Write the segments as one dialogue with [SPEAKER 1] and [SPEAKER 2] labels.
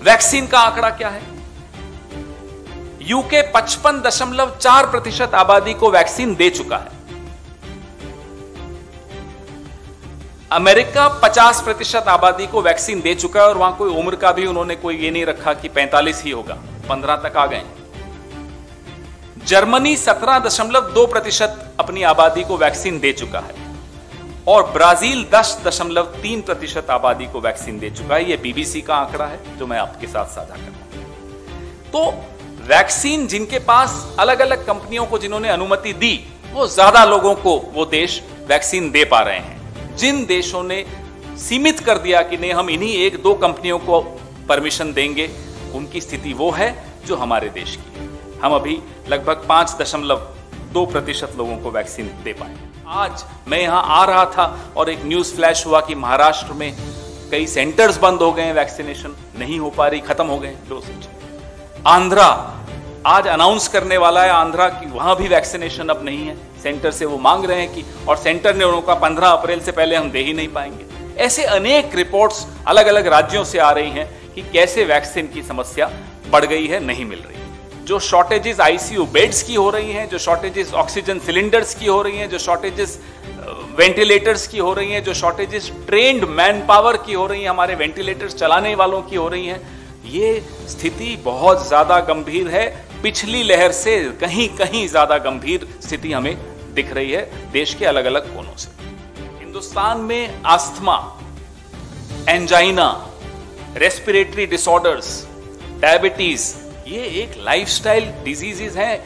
[SPEAKER 1] Vaccine का आंकड़ा क्या है? यूके 55.4% आबादी को वैक्सीन दे चुका है। अमेरिका 50% आबादी को वैक्सीन दे चुका है और वहां कोई उम्र का भी उन्होंने कोई ये नहीं रखा कि 45 ही होगा, 15 तक आ गए। जर्मनी 17.2% अपनी आबादी को वैक्सीन दे चुका है और ब्राजील 10.3% आबादी को वैक्सीन दे चुका है। यह बीबीसी का आंकड़ा है जो मैं आपके साथ साझा कर रहा हूं। तो वैक्सीन जिनके पास अलग अलग कंपनियों को जिन्होंने अनुमति दी, वो ज्यादा लोगों को वो देश वैक्सीन दे पा रहे हैं। जिन देशों ने सीमित कर दिया कि नहीं हम इन्हीं 1-2 कंपनियों को परमिशन देंगे, उनकी स्थिति वो है जो हमारे देश की है। हम अभी लगभग 5.2% लोगों को वैक्सीन दे पाए। आज मैं यहां आ रहा था और एक न्यूज फ्लैश हुआ कि महाराष्ट्र में कई सेंटर्स बंद हो गए हैं, वैक्सीनेशन नहीं हो पा रही, खत्म हो गए डोसेज। आंध्रा आज अनाउंस करने वाला है, आंध्रा की वहां भी वैक्सीनेशन अब नहीं है। सेंटर से वो मांग रहे हैं कि, और सेंटर ने उनको 15 अप्रैल से पहले हम दे ही नहीं पाएंगे। ऐसे अनेक रिपोर्ट्स अलग अलग राज्यों से आ रही हैं कि कैसे वैक्सीन की समस्या बढ़ गई है, नहीं मिल रही है। जो शॉर्टेजेस आईसीयू बेड्स की हो रही हैं, जो शॉर्टेजेस ऑक्सीजन सिलेंडर्स की हो रही हैं, जो शॉर्टेजेस वेंटिलेटर्स की हो रही हैं, जो शॉर्टेजेस ट्रेन्ड मैन पावर की हो रही हैं, हमारे वेंटिलेटर्स चलाने वालों की हो रही हैं, ये स्थिति बहुत ज्यादा गंभीर है। पिछली लहर से कहीं कहीं ज्यादा गंभीर स्थिति हमें दिख रही है देश के अलग अलग कोनों से। हिंदुस्तान में asthma, angina, respiratory disorders, diabetes, ये एक लाइफस्टाइल डिजीजेस हैं।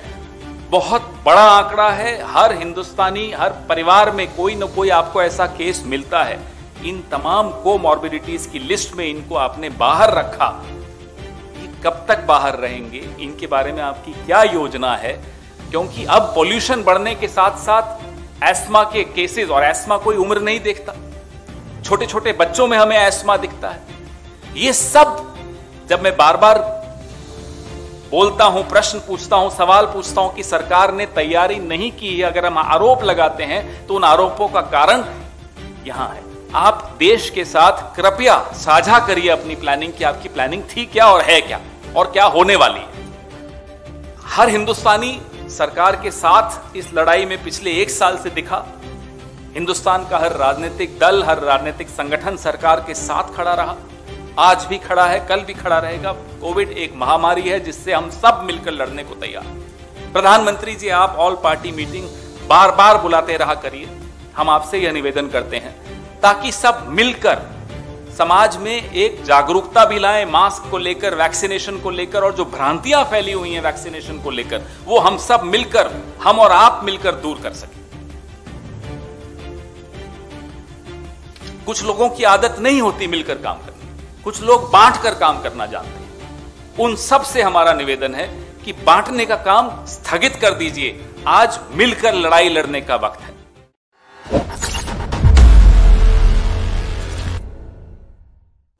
[SPEAKER 1] बहुत बड़ा आंकड़ा है। हर हिंदुस्तानी, हर परिवार में कोई न कोई आपको ऐसा केस मिलता है। इन तमाम कोमॉर्बिडिटीज की लिस्ट में इनको आपने बाहर रखा। ये कब तक बाहर रहेंगे, इनके बारे में आपकी क्या योजना है? क्योंकि अब पॉल्यूशन बढ़ने के साथ साथ एस्थमा के केसेस, और एस्थमा कोई उम्र नहीं देखता, छोटे छोटे बच्चों में हमें एस्थमा दिखता है। ये सब जब मैं बार बार बोलता हूं, प्रश्न पूछता हूं, सवाल पूछता हूं कि सरकार ने तैयारी नहीं की है, अगर हम आरोप लगाते हैं तो उन आरोपों का कारण यहां है। आप देश के साथ कृपया साझा करिए अपनी प्लानिंग की आपकी प्लानिंग थी क्या और है क्या और क्या होने वाली है। हर हिंदुस्तानी सरकार के साथ इस लड़ाई में पिछले 1 साल से दिखा। हिंदुस्तान का हर राजनीतिक दल, हर राजनीतिक संगठन सरकार के साथ खड़ा रहा, आज भी खड़ा है, कल भी खड़ा रहेगा। कोविड एक महामारी है जिससे हम सब मिलकर लड़ने को तैयार हैं। प्रधानमंत्री जी, आप ऑल पार्टी मीटिंग बार बार बुलाते रहा करिए। हम आपसे यह निवेदन करते हैं ताकि सब मिलकर समाज में एक जागरूकता भी लाएं मास्क को लेकर, वैक्सीनेशन को लेकर, और जो भ्रांतियां फैली हुई हैं वैक्सीनेशन को लेकर, वो हम सब मिलकर, हम और आप मिलकर दूर कर सकें। कुछ लोगों की आदत नहीं होती मिलकर काम करने, कुछ लोग बांट कर काम करना जानते हैं। उन सब से हमारा निवेदन है कि बांटने का काम स्थगित कर दीजिए। आज मिलकर लड़ाई लड़ने का वक्त है।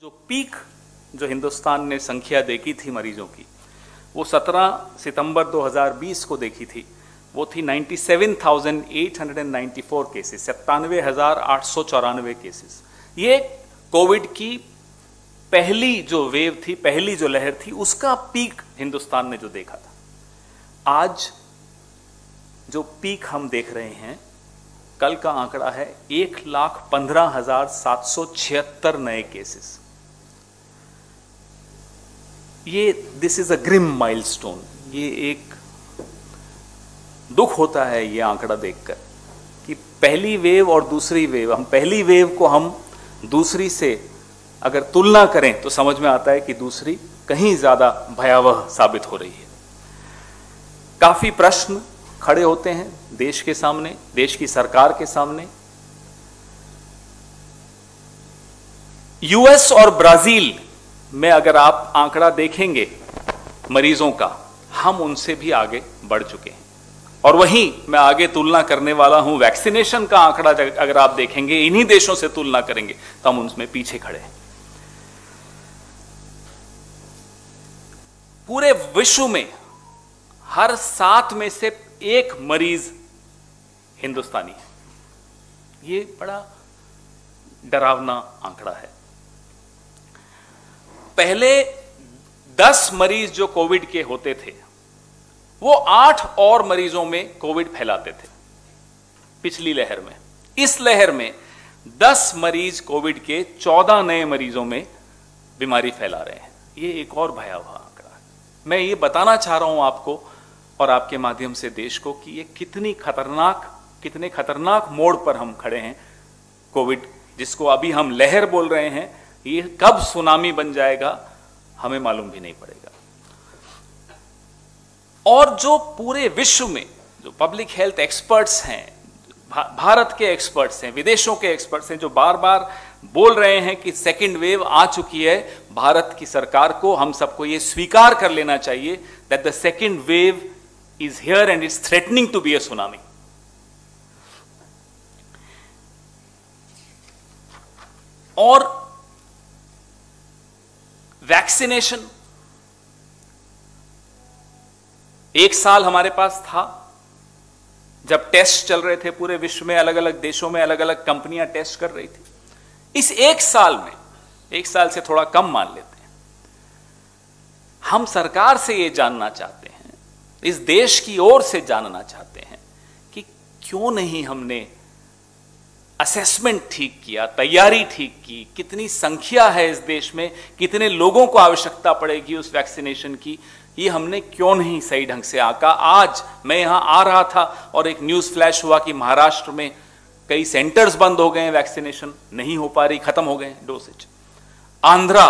[SPEAKER 1] जो पीक जो हिंदुस्तान ने संख्या देखी थी मरीजों की, वो 17 सितंबर 2020 को देखी थी। वो थी 97,894 केसेस, 97,894 केसेस। ये कोविड की पहली जो वेव थी, पहली जो लहर थी, उसका पीक हिंदुस्तान ने जो देखा था। आज जो पीक हम देख रहे हैं, कल का आंकड़ा है 1,15,776 नए केसेस। ये this is a grim milestone. ये एक दुख होता है ये आंकड़ा देखकर कि पहली वेव और दूसरी वेव, हम पहली वेव को हम दूसरी से अगर तुलना करें तो समझ में आता है कि दूसरी कहीं ज्यादा भयावह साबित हो रही है। काफी प्रश्न खड़े होते हैं देश के सामने, देश की सरकार के सामने। यूएस और ब्राजील में अगर आप आंकड़ा देखेंगे मरीजों का, हम उनसे भी आगे बढ़ चुके हैं। और वहीं मैं आगे तुलना करने वाला हूं, वैक्सीनेशन का आंकड़ा अगर आप देखेंगे, इन्हीं देशों से तुलना करेंगे तो हम उनमें पीछे खड़े हैं। पूरे विश्व में हर 7 में से 1 मरीज हिंदुस्तानी है। ये बड़ा डरावना आंकड़ा है। पहले 10 मरीज जो कोविड के होते थे वो 8 और मरीजों में कोविड फैलाते थे पिछली लहर में। इस लहर में 10 मरीज कोविड के 14 नए मरीजों में बीमारी फैला रहे हैं। ये एक और भयावह आंकड़ा है। मैं ये बताना चाह रहा हूं आपको और आपके माध्यम से देश को कि ये कितने खतरनाक मोड़ पर हम खड़े हैं। कोविड जिसको अभी हम लहर बोल रहे हैं, ये कब सुनामी बन जाएगा हमें मालूम भी नहीं पड़ेगा। और जो पूरे विश्व में जो पब्लिक हेल्थ एक्सपर्ट्स हैं, भारत के एक्सपर्ट्स हैं, विदेशों के एक्सपर्ट्स हैं, जो बार बार बोल रहे हैं कि सेकेंड वेव आ चुकी है, भारत की सरकार को, हम सबको ये स्वीकार कर लेना चाहिए that the second wave is here and is threatening to be a tsunami. और वैक्सीनेशन 1 साल हमारे पास था जब टेस्ट चल रहे थे पूरे विश्व में, अलग अलग देशों में अलग अलग कंपनियां टेस्ट कर रही थी। इस 1 साल में, 1 साल से थोड़ा कम मान लेते हैं, हम सरकार से यह जानना चाहते हैं, इस देश की ओर से जानना चाहते हैं कि क्यों नहीं हमने असेसमेंट ठीक किया, तैयारी ठीक की, कितनी संख्या है इस देश में, कितने लोगों को आवश्यकता पड़ेगी उस वैक्सीनेशन की, ये हमने क्यों नहीं सही ढंग से आंका। आज मैं यहां आ रहा था और एक न्यूज फ्लैश हुआ कि महाराष्ट्र में कई सेंटर्स बंद हो गए हैं, वैक्सीनेशन नहीं हो पा रही, खत्म हो गए हैं डोसेज। आंध्रा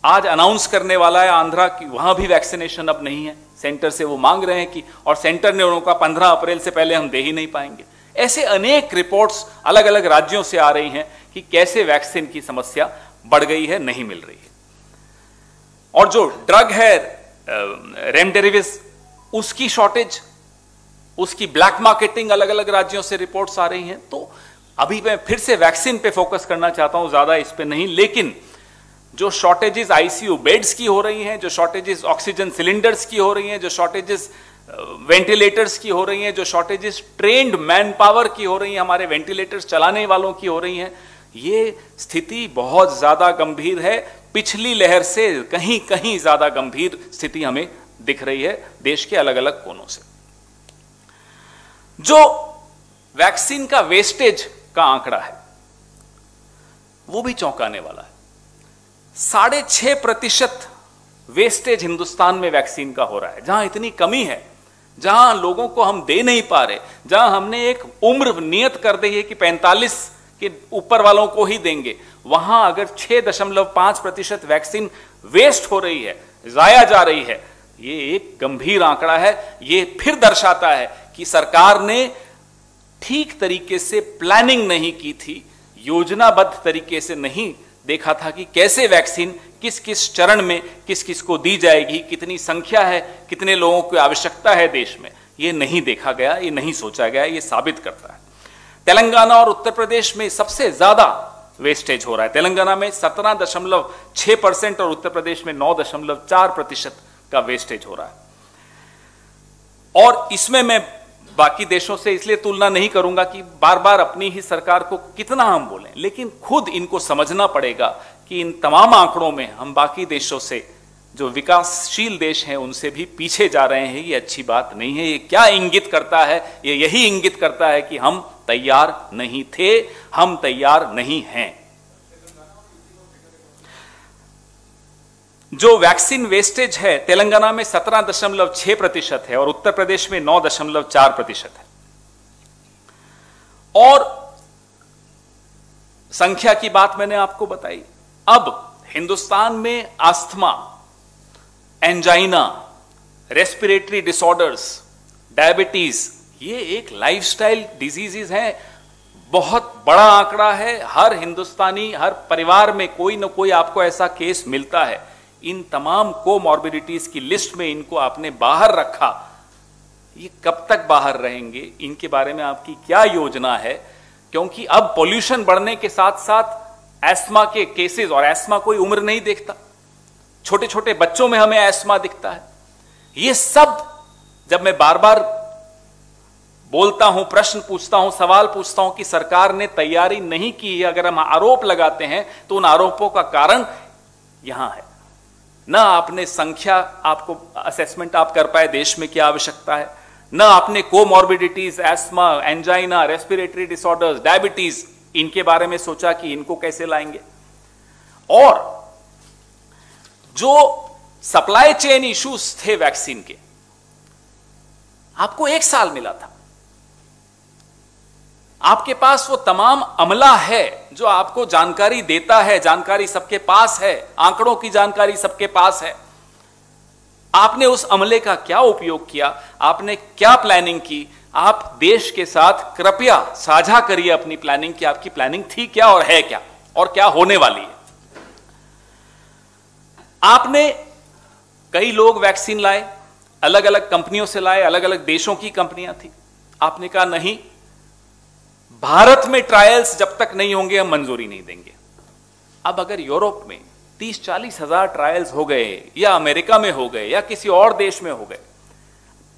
[SPEAKER 1] आज अनाउंस करने वाला है, आंध्रा की वहां भी वैक्सीनेशन अब नहीं है, सेंटर से वो मांग रहे हैं कि, और सेंटर ने उनका 15 अप्रैल से पहले हम दे ही नहीं पाएंगे। ऐसे अनेक रिपोर्ट्स अलग अलग राज्यों से आ रही हैं कि कैसे वैक्सीन की समस्या बढ़ गई है, नहीं मिल रही है। और जो ड्रग है रेमडेसिविर, उसकी शॉर्टेज, उसकी ब्लैक मार्केटिंग अलग अलग राज्यों से रिपोर्ट्स आ रही हैं। तो अभी मैं फिर से वैक्सीन पे फोकस करना चाहता हूं, ज्यादा इस पे नहीं, लेकिन जो शॉर्टेजेस आईसीयू बेड्स की हो रही हैं, जो शॉर्टेजेस ऑक्सीजन सिलेंडर्स की हो रही हैं, जो शॉर्टेजेस वेंटिलेटर्स की हो रही हैं, जो शॉर्टेजेस ट्रेन्ड मैन पावर की हो रही हैं, हमारे वेंटिलेटर्स चलाने वालों की हो रही हैं, ये स्थिति बहुत ज्यादा गंभीर है। पिछली लहर से कहीं कहीं ज्यादा गंभीर स्थिति हमें दिख रही है देश के अलग अलग कोनों से। जो वैक्सीन का वेस्टेज का आंकड़ा है वो भी चौंकाने वाला है। 6.5% वेस्टेज हिंदुस्तान में वैक्सीन का हो रहा है। जहां इतनी कमी है, जहां लोगों को हम दे नहीं पा रहे, जहां हमने एक उम्र नियत कर दी है कि 45 के ऊपर वालों को ही देंगे, वहां अगर 6.5% वैक्सीन वेस्ट हो रही है, जाया जा रही है, ये एक गंभीर आंकड़ा है। ये फिर दर्शाता है कि सरकार ने ठीक तरीके से प्लानिंग नहीं की थी, योजनाबद्ध तरीके से नहीं देखा था कि कैसे वैक्सीन किस किस चरण में किस किस को दी जाएगी, कितनी संख्या है, कितने लोगों की आवश्यकता है देश में, ये नहीं देखा गया, ये नहीं सोचा गया। ये साबित करता है तेलंगाना और उत्तर प्रदेश में सबसे ज्यादा वेस्टेज हो रहा है। तेलंगाना में 17.6% और उत्तर प्रदेश में 9.4% का वेस्टेज हो रहा है। और इसमें मैं बाकी देशों से इसलिए तुलना नहीं करूंगा कि बार बार अपनी ही सरकार को कितना हम बोलें, लेकिन खुद इनको समझना पड़ेगा कि इन तमाम आंकड़ों में हम बाकी देशों से, जो विकासशील देश हैं, उनसे भी पीछे जा रहे हैं। ये अच्छी बात नहीं है। ये क्या इंगित करता है? ये यही इंगित करता है कि हम तैयार नहीं थे, हम तैयार नहीं हैं। जो वैक्सीन वेस्टेज है तेलंगाना में 17.6% है और उत्तर प्रदेश में 9.4% है। और संख्या की बात मैंने आपको बताई। अब हिंदुस्तान में asthma, angina, respiratory disorders, diabetes, ये एक लाइफस्टाइल डिजीजेस हैं। बहुत बड़ा आंकड़ा है। हर हिंदुस्तानी, हर परिवार में कोई ना कोई आपको ऐसा केस मिलता है। इन तमाम कोमॉर्बिडिटीज की लिस्ट में इनको आपने बाहर रखा। ये कब तक बाहर रहेंगे? इनके बारे में आपकी क्या योजना है? क्योंकि अब पोल्यूशन बढ़ने के साथ साथ एस्मा के केसेस, और एस्मा कोई उम्र नहीं देखता, छोटे छोटे बच्चों में हमें एस्मा दिखता है। ये सब जब मैं बार बार बोलता हूं, प्रश्न पूछता हूं, सवाल पूछता हूं कि सरकार ने तैयारी नहीं की है, अगर हम आरोप लगाते हैं तो उन आरोपों का कारण यहां है। ना आपने संख्या, आपको असेसमेंट आप कर पाए देश में क्या आवश्यकता है, ना आपने comorbidities, ESMA, angina, respiratory disorders, diabetes, इनके बारे में सोचा कि इनको कैसे लाएंगे। और जो सप्लाई चेन इश्यूज थे वैक्सीन के, आपको 1 साल मिला था। आपके पास वो तमाम अमला है जो आपको जानकारी देता है, जानकारी सबके पास है, आंकड़ों की जानकारी सबके पास है। आपने उस अमले का क्या उपयोग किया, आपने क्या प्लानिंग की? आप देश के साथ कृपया साझा करिए अपनी प्लानिंग की, आपकी प्लानिंग थी क्या और है क्या और क्या होने वाली है। आपने कई लोग वैक्सीन लाए, अलग अलग कंपनियों से लाए, अलग अलग देशों की कंपनियां थी। आपने कहा नहीं, भारत में ट्रायल्स जब तक नहीं होंगे हम मंजूरी नहीं देंगे। अब अगर यूरोप में 30-40 हजार ट्रायल्स हो गए, या अमेरिका में हो गए, या किसी और देश में हो गए,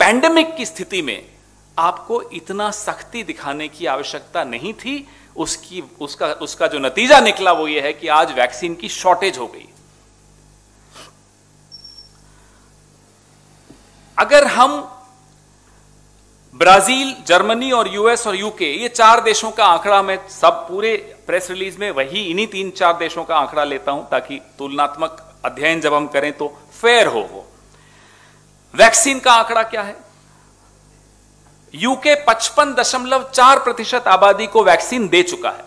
[SPEAKER 1] पैंडेमिक की स्थिति में आपको इतना सख्ती दिखाने की आवश्यकता नहीं थी। उसका जो नतीजा निकला वो ये है कि आज वैक्सीन की शॉर्टेज हो गई। अगर हम ब्राजील, जर्मनी और यूएस और यूके, ये 4 देशों का आंकड़ा, मैं सब पूरे प्रेस रिलीज में वही इन्हीं 3-4 देशों का आंकड़ा लेता हूं ताकि तुलनात्मक अध्ययन जब हम करें तो फेयर हो। वो वैक्सीन का आंकड़ा क्या है? यूके 55.4% आबादी को वैक्सीन दे चुका है।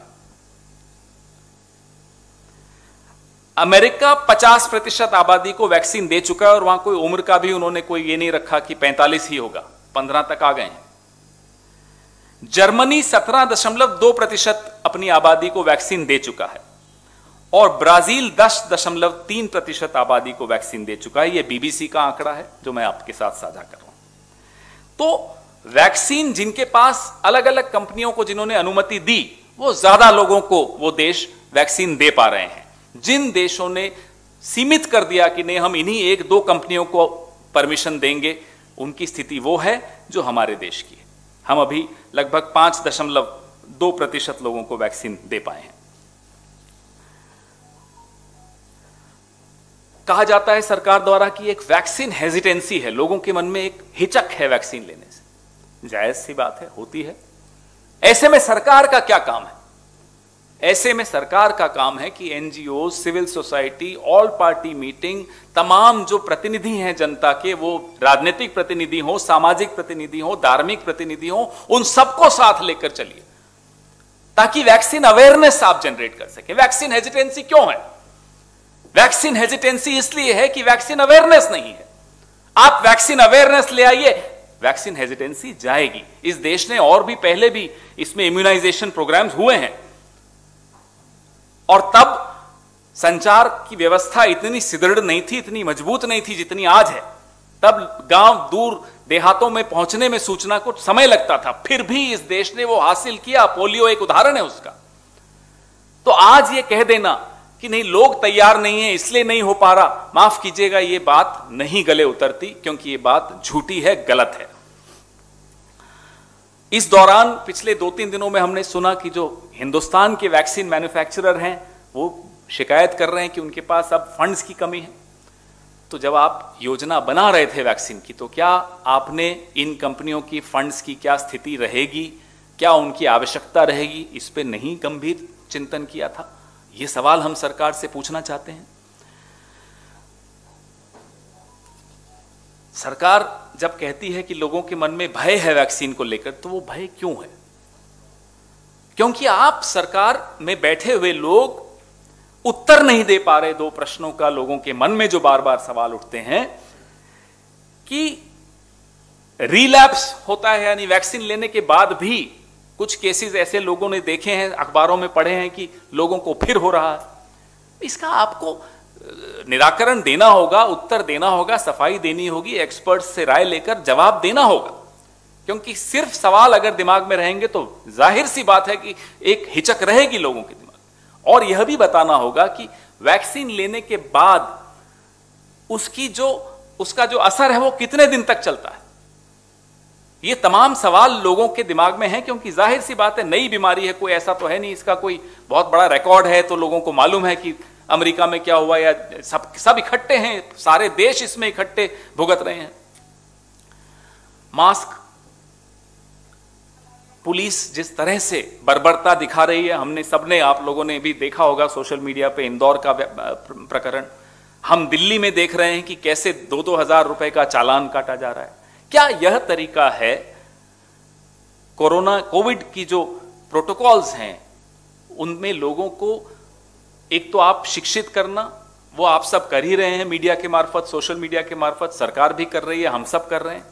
[SPEAKER 1] अमेरिका 50% आबादी को वैक्सीन दे चुका है, और वहां कोई उम्र का भी उन्होंने कोई ये नहीं रखा कि 45 ही होगा, 15 तक आ गए हैं। जर्मनी 17.2% अपनी आबादी को वैक्सीन दे चुका है, और ब्राजील 10.3% आबादी को वैक्सीन दे चुका है। यह बीबीसी का आंकड़ा है जो मैं आपके साथ साझा कर रहा हूं। तो वैक्सीन जिनके पास, अलग अलग कंपनियों को जिन्होंने अनुमति दी, वो ज्यादा लोगों को वो देश वैक्सीन दे पा रहे हैं। जिन देशों ने सीमित कर दिया कि नहीं हम इन्हीं 1-2 कंपनियों को परमिशन देंगे, उनकी स्थिति वो है जो हमारे देश की है। हम अभी लगभग 5.2% लोगों को वैक्सीन दे पाए हैं। कहा जाता है सरकार द्वारा कि एक वैक्सीन हेजिटेंसी है, लोगों के मन में एक हिचक है वैक्सीन लेने से। जायज सी बात है, होती है। ऐसे में सरकार का क्या काम है? ऐसे में सरकार का काम है कि NGO, civil society, all party meeting, तमाम जो प्रतिनिधि हैं जनता के, वो राजनीतिक प्रतिनिधि हो, सामाजिक प्रतिनिधि हो, धार्मिक प्रतिनिधि हो, उन सबको साथ लेकर चलिए ताकि वैक्सीन अवेयरनेस आप जनरेट कर सके। वैक्सीन हेजिटेंसी क्यों है? वैक्सीन हेजिटेंसी इसलिए है कि वैक्सीन अवेयरनेस नहीं है। आप वैक्सीन अवेयरनेस ले आइए, वैक्सीन हेजिटेंसी जाएगी। इस देश ने और भी पहले भी इसमें इम्यूनाइजेशन प्रोग्राम्स हुए हैं, और तब संचार की व्यवस्था इतनी सुदृढ़ नहीं थी, इतनी मजबूत नहीं थी जितनी आज है। तब गांव, दूर देहातों में पहुंचने में सूचना को समय लगता था, फिर भी इस देश ने वो हासिल किया। पोलियो एक उदाहरण है उसका। तो आज ये कह देना कि नहीं, लोग तैयार नहीं है इसलिए नहीं हो पा रहा, माफ कीजिएगा, ये बात नहीं गले उतरती, क्योंकि ये बात झूठी है, गलत है। इस दौरान पिछले 2-3 दिनों में हमने सुना कि जो हिंदुस्तान के वैक्सीन मैन्युफैक्चरर हैं वो शिकायत कर रहे हैं कि उनके पास अब फंड्स की कमी है। तो जब आप योजना बना रहे थे वैक्सीन की, तो क्या आपने इन कंपनियों की फंड्स की क्या स्थिति रहेगी, क्या उनकी आवश्यकता रहेगी, इस पे नहीं गंभीर चिंतन किया था? ये सवाल हम सरकार से पूछना चाहते हैं। सरकार जब कहती है कि लोगों के मन में भय है वैक्सीन को लेकर, तो वो भय क्यों है? क्योंकि आप सरकार में बैठे हुए लोग उत्तर नहीं दे पा रहे 2 प्रश्नों का। लोगों के मन में जो बार बार सवाल उठते हैं कि रिलैप्स होता है, यानी वैक्सीन लेने के बाद भी कुछ केसेस ऐसे लोगों ने देखे हैं, अखबारों में पढ़े हैं कि लोगों को फिर हो रहा है। इसका आपको निराकरण देना होगा, उत्तर देना होगा, सफाई देनी होगी, एक्सपर्ट्स से राय लेकर जवाब देना होगा। क्योंकि सिर्फ सवाल अगर दिमाग में रहेंगे तो जाहिर सी बात है कि एक हिचक रहेगी लोगों के दिमाग। और यह भी बताना होगा कि वैक्सीन लेने के बाद उसका जो असर है वो कितने दिन तक चलता है। ये तमाम सवाल लोगों के दिमाग में हैं, क्योंकि जाहिर सी बात है, नई बीमारी है, कोई ऐसा तो है नहीं इसका कोई बहुत बड़ा रिकॉर्ड है, तो लोगों को मालूम है कि अमेरिका में क्या हुआ, या सब इकट्ठे हैं, सारे देश इसमें इकट्ठे भुगत रहे हैं। मास्क, पुलिस जिस तरह से बर्बरता दिखा रही है, हमने सबने, आप लोगों ने भी देखा होगा सोशल मीडिया पे इंदौर का प्रकरण। हम दिल्ली में देख रहे हैं कि कैसे 2-2 हजार रुपए का चालान काटा जा रहा है। क्या यह तरीका है? कोविड की जो प्रोटोकॉल्स हैं उनमें लोगों को एक तो आप शिक्षित करना, वो आप सब कर ही रहे हैं मीडिया के मार्फत, सोशल मीडिया के मार्फत, सरकार भी कर रही है, हम सब कर रहे हैं।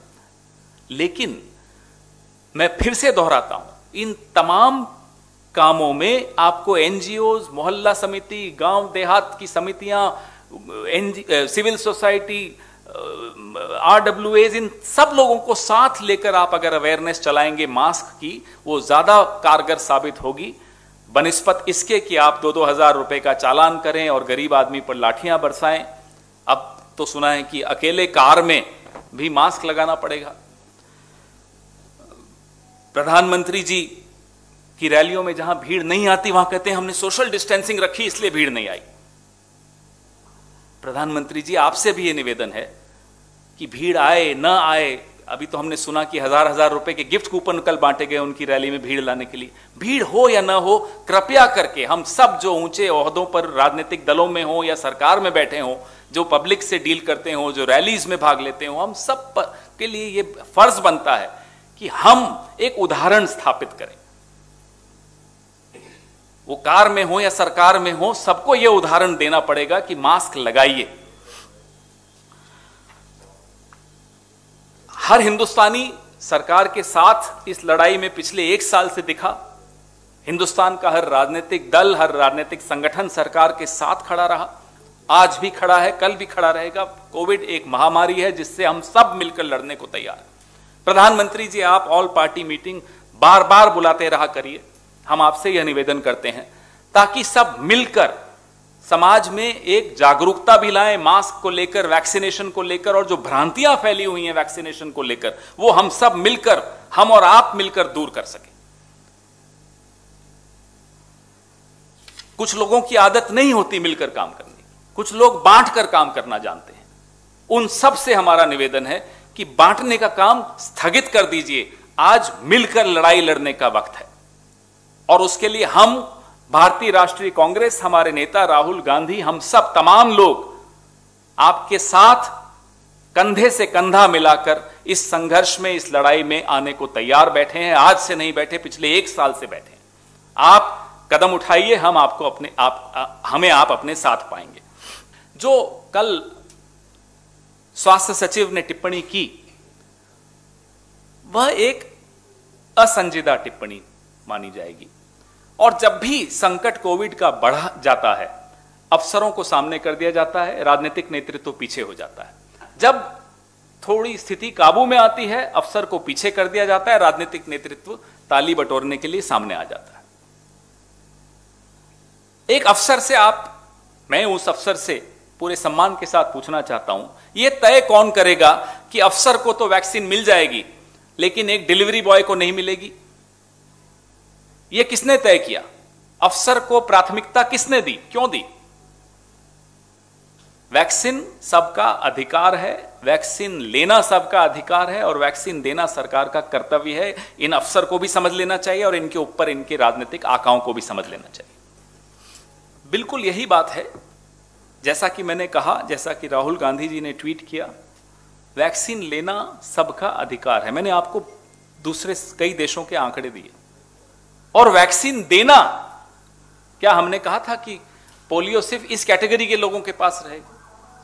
[SPEAKER 1] लेकिन मैं फिर से दोहराता हूं, इन तमाम कामों में आपको एनजीओज, मोहल्ला समिति, गांव देहात की समितियां, सिविल सोसाइटी, RWAs, इन सब लोगों को साथ लेकर आप अगर अवेयरनेस चलाएंगे मास्क की, वो ज्यादा कारगर साबित होगी बनिस्पत इसके कि आप 2-2 हजार रुपए का चालान करें और गरीब आदमी पर लाठियां बरसाएं। अब तो सुना है कि अकेले कार में भी मास्क लगाना पड़ेगा। प्रधानमंत्री जी की रैलियों में जहां भीड़ नहीं आती वहां कहते हैं हमने सोशल डिस्टेंसिंग रखी इसलिए भीड़ नहीं आई। प्रधानमंत्री जी, आपसे भी यह निवेदन है कि भीड़ आए ना आए, अभी तो हमने सुना कि 1000 रुपए के गिफ्ट कूपन कल बांटे गए उनकी रैली में भीड़ लाने के लिए। भीड़ हो या ना हो, कृपया करके हम सब जो ऊंचे ओहदों पर राजनीतिक दलों में हो या सरकार में बैठे हो, जो पब्लिक से डील करते हो, जो रैलीज में भाग लेते हो, हम सब के लिए ये फर्ज बनता है कि हम एक उदाहरण स्थापित करें। वो कार में हो या सरकार में हो, सबको यह उदाहरण देना पड़ेगा कि मास्क लगाइए। हर हिंदुस्तानी सरकार के साथ इस लड़ाई में पिछले 1 साल से दिखा। हिंदुस्तान का हर राजनीतिक दल, हर राजनीतिक संगठन सरकार के साथ खड़ा रहा, आज भी खड़ा है, कल भी खड़ा रहेगा। कोविड एक महामारी है जिससे हम सब मिलकर लड़ने को तैयार हैं। प्रधानमंत्री जी, आप ऑल पार्टी मीटिंग बार बार बुलाते रहा करिए। हम आपसे यह निवेदन करते हैं ताकि सब मिलकर समाज में एक जागरूकता भी लाएं मास्क को लेकर, वैक्सीनेशन को लेकर, और जो भ्रांतियां फैली हुई हैं वैक्सीनेशन को लेकर, वो हम सब मिलकर, हम और आप मिलकर दूर कर सकें। कुछ लोगों की आदत नहीं होती मिलकर काम करने की, कुछ लोग बांट कर काम करना जानते हैं। उन सब से हमारा निवेदन है कि बांटने का काम स्थगित कर दीजिए। आज मिलकर लड़ाई लड़ने का वक्त है और उसके लिए हम, भारतीय राष्ट्रीय कांग्रेस, हमारे नेता राहुल गांधी, हम सब तमाम लोग आपके साथ कंधे से कंधा मिलाकर इस संघर्ष में, इस लड़ाई में आने को तैयार बैठे हैं। आज से नहीं बैठे, पिछले 1 साल से बैठे हैं। आप कदम उठाइए, हम आपको हमें आप अपने साथ पाएंगे। जो कल स्वास्थ्य सचिव ने टिप्पणी की, वह एक असंजीदा टिप्पणी मानी जाएगी। और जब भी संकट कोविड का बढ़ा जाता है, अफसरों को सामने कर दिया जाता है, राजनीतिक नेतृत्व पीछे हो जाता है। जब थोड़ी स्थिति काबू में आती है, अफसर को पीछे कर दिया जाता है, राजनीतिक नेतृत्व ताली बटोरने के लिए सामने आ जाता है। एक अफसर से मैं उस अफसर से पूरे सम्मान के साथ पूछना चाहता हूं, यह तय कौन करेगा कि अफसर को तो वैक्सीन मिल जाएगी लेकिन एक डिलीवरी बॉय को नहीं मिलेगी? यह किसने तय किया? अफसर को प्राथमिकता किसने दी? क्यों दी? वैक्सीन सबका अधिकार है, वैक्सीन लेना सबका अधिकार है और वैक्सीन देना सरकार का कर्तव्य है। इन अफसर को भी समझ लेना चाहिए और इनके ऊपर इनके राजनीतिक आकाओं को भी समझ लेना चाहिए। बिल्कुल यही बात है, जैसा कि मैंने कहा, जैसा कि राहुल गांधी जी ने ट्वीट किया, वैक्सीन लेना सबका अधिकार है। मैंने आपको दूसरे कई देशों के आंकड़े दिए। और वैक्सीन देना, क्या हमने कहा था कि पोलियो सिर्फ इस कैटेगरी के लोगों के पास रहेगा?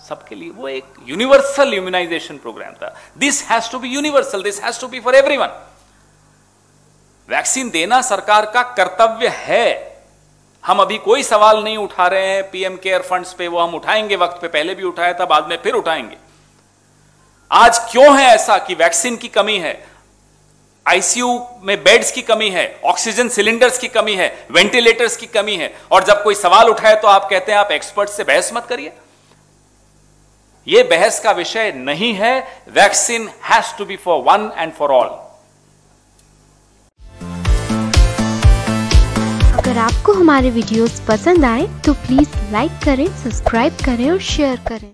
[SPEAKER 1] सबके लिए। वो एक यूनिवर्सल इम्यूनाइजेशन प्रोग्राम था। This has to be universal, this has to be for everyone. Vaccine देना सरकार का कर्तव्य है। हम अभी कोई सवाल नहीं उठा रहे हैं पीएम केयर फंड्स पे, वो हम उठाएंगे वक्त पे, पहले भी उठाया था, बाद में फिर उठाएंगे। आज क्यों है ऐसा कि वैक्सीन की कमी है, आईसीयू में बेड्स की कमी है, ऑक्सीजन सिलेंडर्स की कमी है, वेंटिलेटर्स की कमी है, और जब कोई सवाल उठाए तो आप कहते हैं आप एक्सपर्ट से बहस मत करिए। यह बहस का विषय नहीं है। Vaccine has to be for one and for all.
[SPEAKER 2] अगर आपको हमारे वीडियोस पसंद आए तो प्लीज लाइक करें, सब्सक्राइब करें और शेयर करें।